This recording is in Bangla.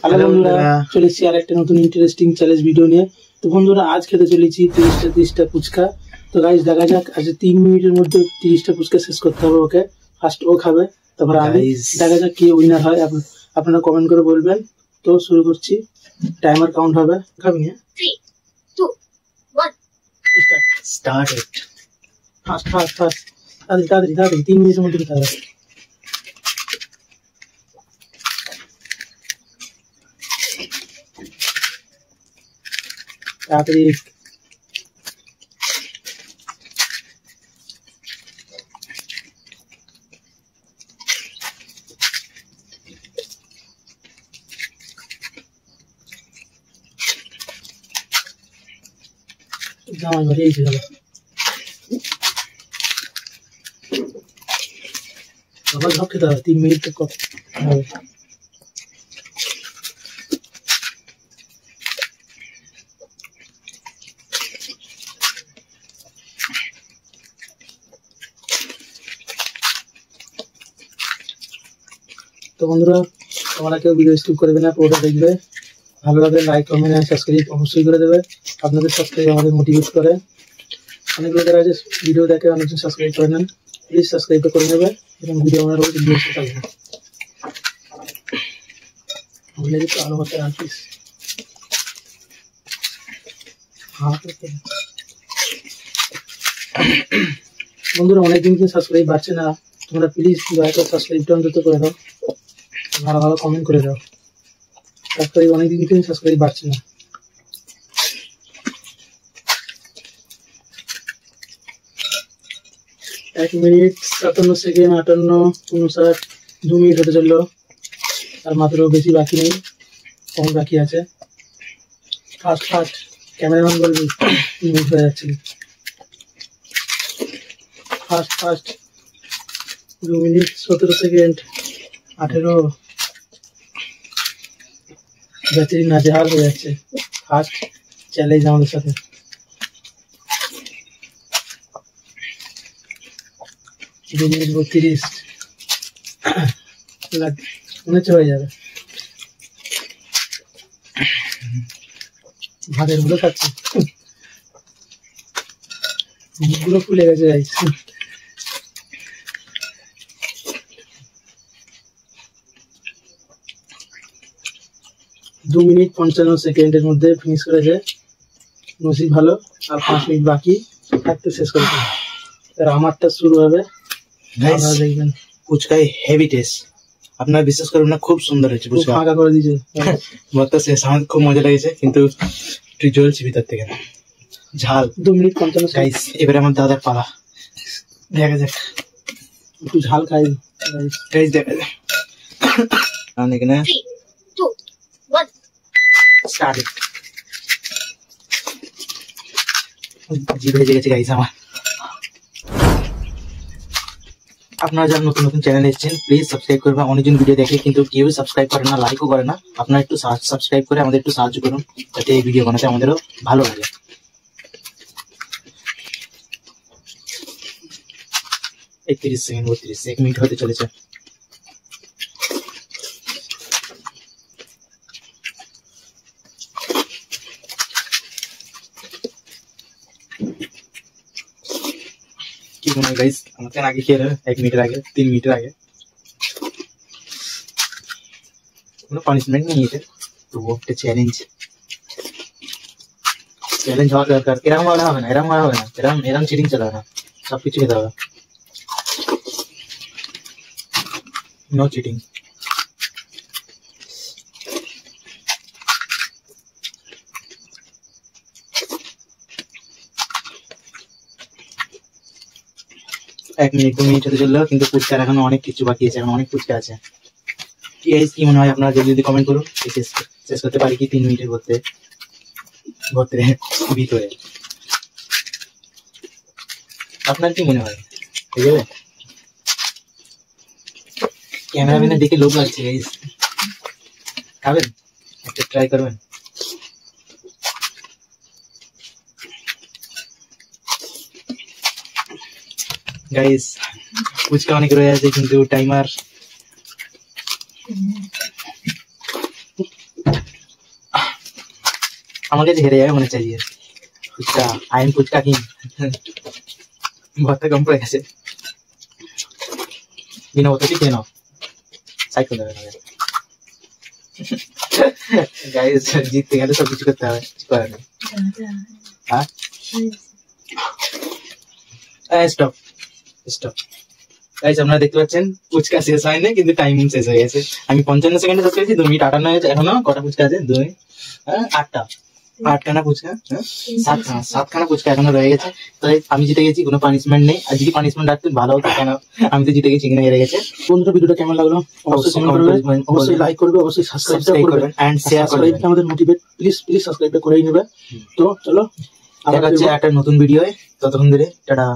হ্যালো বন্ধুরা, চলে এসেছি আর একটা নতুন ইন্টারেস্টিং চ্যালেঞ্জ ভিডিও নিয়ে। তো বন্ধুরা, আজ খেতে চলেছি 30টা ফুচকা। তো গাইস দেখা যাক, আজ 3 মিনিটের মধ্যে 30টা ফুচকা শেষ করতে হবে ওকে। ফার্স্ট ও খাবে, তারপর আমি। দেখা যাক কে উইনার হয়, আপনারা কমেন্ট করে বলবেন। তো শুরু করছি, টাইমার কাউন্ট হবে। খাবি? 3, 2, 1 স্টার্ট ইট। ফাস্ট তাড়াতাড়ি 3 মিনিটের মধ্যে খেতে হবে। তাড়াতাড়ি। জামাই বাড়ি এসে গেল। আবার ঝক খেতে হবে, 3 মিনিট কত হবে। তো বন্ধুরা, তোমরা কেউ ভিডিও স্কিপ করবে না, পুরোটা দেখবে। ভালো লাগলে লাইক, কমেন্ট আর সাবস্ক্রাইব অবশ্যই করে দেবে। আপনাদের সাবস্ক্রাইব আমাদের মোটিভেট করে। অনেক লোকেরা যে ভিডিও দেখে অনেকজন সাবস্ক্রাইব করে নেন, প্লিজ সাবস্ক্রাইব করে নেবে এবং ভিডিও আমরা রোজ ভিডিও থাকবে। ভুলে যেতে আলো হতে রাখিস। বন্ধুরা, অনেকদিন থেকে সাবস্ক্রাইব বাড়ছে না, তোমরা প্লিজ দয়া করে সাবস্ক্রাইবটা অন্তত করে দাও, ভালো ভালো কমেন্ট করে দাও। সাবস্ক্রাইব অনেকদিন থেকে সাবস্ক্রাইব বাড়ছে না। এক মিনিট 57 সেকেন্ড 58 59 2 মিনিট হতে চললো। আর মাত্র বেশি বাকি নেই, কম বাকি আছে। ফাস্ট ক্যামেরাম্যান বলবি 3 মিনিট হয়ে যাচ্ছে। Fast 2 minute 17 second 18। ব্যাটারি নাজেহাল হয়ে যাচ্ছে। ফার্স্ট চ্যালেঞ্জ আমাদের সাথে। 2 মিনিট 32 মনে হচ্ছে হয়ে যাবে। ভাতের গুলো খাচ্ছি, মুখগুলো ফুলে গেছে। 2 মিনিট 55 সেকেন্ডের মধ্যে ফিনিশ করেছে। নসিব ভালো, আর 5 মিনিট বাকি থাকতে শেষ করেছে। তার আমারটা শুরু হবে, আপনারা দেখবেন। ফুচকায় হেভি টেস্ট, আপনারা বিশ্বাস করবেন না, খুব সুন্দর হয়েছে ফুচকা। ফাঁকা করে দিয়েছে বর্তা শেষ, আমার খুব মজা লেগেছে, কিন্তু একটু জ্বলছে ভিতর থেকে ঝাল। 2 মিনিট 55 গাইস, এবারে আমার দাদার পালা, দেখা যাক একটু ঝাল খাই। গাইস দেখা যাক। এখানে 3, 2, 1 স্টার্ট। জিভ হয়ে গেছে গাইস আমার। আপনারা যারা নতুন নতুন চ্যানেল এসেছেন, প্লিজ সাবস্ক্রাইব করবেন। অনেকজন ভিডিও দেখে কিন্তু কেউ সাবস্ক্রাইব করে না, লাইকও করে না। আপনারা একটু সাবস্ক্রাইব করে আমাদের একটু সাহায্য করুন, যাতে এই ভিডিও বানাতে আমাদেরও ভালো লাগে। এই 30 সেকেন্ড 32, 1 মিনিট হতে চলেছে। কি মনে হয় গাইস, আমাকে আগে খেয়ে নেবে 1 মিনিটের আগে, 3 মিনিটের আগে। কোনো পানিশমেন্ট নেই এটা, তো একটা চ্যালেঞ্জ হওয়া দরকার। এরকম হলে হবে না, এরকম চিটিং চলে না, সবকিছু খেতে হবে, নো চিটিং। এক মিনিট 2 মিনিট হতে চললো, কিন্তু ফুচকার এখনো অনেক কিছু বাকি আছে, এখন অনেক ফুচকা আছে। কি মনে হয় আপনারা যদি কমেন্ট করুন, শেষ করতে পারি কি 3 মিনিটের ভিতরে? আপনার কি মনে হয় হয়ে যাবে? ক্যামেরাম্যানের দিকে লোক লাগছে গাইস, খাবেন? একটা ট্রাই করবেন। গাইস ফুচকা অনেক রয়ে আছে, কিন্তু টাইমার আমার কাছে হেরে যাবে মনে চাইছে ফুচকা আইন ফুচকা কিং ভর্তা কম পড়ে গেছে বিনা বোতলটি খেয়ে নাও সাইড করে দেবে গাইস জিততে গেলে সব কিছু করতে হবে কিছু করার নেই হ্যাঁ স্টপ স্টপ গাইস আপনারা দেখতে পাচ্ছেন ফুচকা শেষ হয়নি কিন্তু টাইমিং শেষ হয়ে গেছে আমি 55 সেকেন্ডে শেষ করেছি 2 মিনিট 58 হয়ে গেছে এখনো কটা ফুচকা আছে 2 আটখানা ফুচকা সাতখানা ফুচকা এখনো রয়ে গেছে তাই আমি জিতে গেছি কোনো পানিশমেন্ট নেই আর যদি পানিশমেন্ট রাখতেন ভালো হতো কেন আমি তো জিতে গেছি কিনা হেরে গেছে বন্ধুরা ভিডিওটা কেমন লাগলো অবশ্যই লাইক করবে অবশ্যই সাবস্ক্রাইব করবেন এন্ড শেয়ার করবেন আমাদের মোটিভেট প্লিজ সাবস্ক্রাইবটা করেই নেবে তো চলো দেখা হচ্ছে একটা নতুন ভিডিওয়ে ততক্ষণ ধরে টাটা